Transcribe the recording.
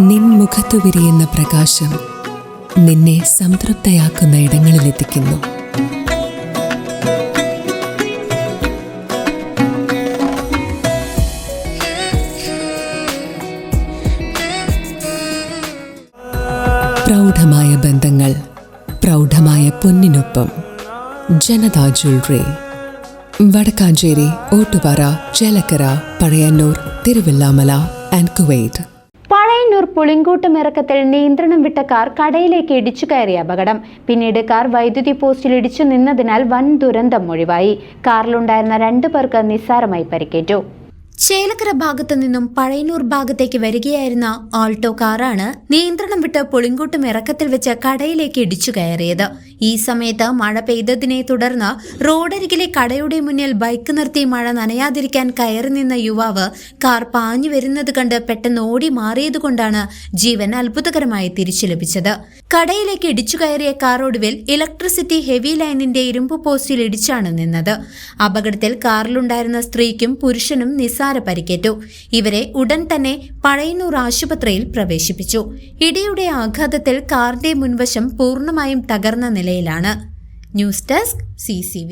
നിൻ മുഖത്തു വിരിയുന്ന പ്രകാശം നിന്നെ സംതൃപ്തയാക്കുന്ന ഇടങ്ങളിലെത്തിക്കുന്നു. പ്രൗഢമായ ബന്ധങ്ങൾ, പ്രൗഢമായ പൊന്നിനൊപ്പം. Janatha jewellery, Vadakkanchery, Ottupara, Chelakkara, Pazhayannur, Thiruvilwamala and Kuwait. Pazhayannur പുളിങ്കൂട്ടും ഇറക്കത്തിൽ നിയന്ത്രണം വിട്ട കാർ കടയിലേക്ക് ഇടിച്ചു കയറിയ അപകടം. പിന്നീട് കാർ വൈദ്യുതി പോസ്റ്റിൽ ഇടിച്ചു നിന്നതിനാൽ വൻ ദുരന്തം ഒഴിവായി. കാറിലുണ്ടായിരുന്ന 2 പേർക്ക് നിസ്സാരമായി പരിക്കേറ്റു. ചേലക്കര ഭാഗത്തു നിന്നും പഴയന്നൂർ ഭാഗത്തേക്ക് വരികയായിരുന്ന ആൾട്ടോ കാറാണ് നിയന്ത്രണം വിട്ട് പുളിങ്കൂട്ടും ഇറക്കത്തിൽ വെച്ച് കടയിലേക്ക് ഇടിച്ചു കയറിയത്. ഈ സമയത്ത് മഴ പെയ്തതിനെ തുടർന്ന് റോഡരികിലെ കടയുടെ മുന്നിൽ ബൈക്ക് നിർത്തി മഴ നനയാതിരിക്കാൻ കയറി നിന്ന യുവാവ് കാർ പാഞ്ഞു വരുന്നത് കണ്ട് പെട്ടെന്ന് ഓടി മാറിയതുകൊണ്ടാണ് ജീവൻ അത്ഭുതകരമായി തിരിച്ചു ലഭിച്ചത്. കടയിലേക്ക് ഇടിച്ചു കയറിയ കാർ ഒടുവിൽ ഇലക്ട്രിസിറ്റി ഹെവി ലൈനിന്റെ ഇരുമ്പ് പോസ്റ്റിൽ ഇടിച്ചാണ് നിന്നത്. അപകടത്തിൽ കാറിലുണ്ടായിരുന്ന സ്ത്രീക്കും പുരുഷനും നിസ്സാര പരിക്കേറ്റു. ഇവരെ ഉടൻ തന്നെ പഴയന്നൂർ ആശുപത്രിയിൽ പ്രവേശിപ്പിച്ചു. ഇടിയുടെ ആഘാതത്തിൽ കാറിന്റെ മുൻവശം പൂർണ്ണമായും തകർന്ന നിലയിലാണ്. News desk CCV.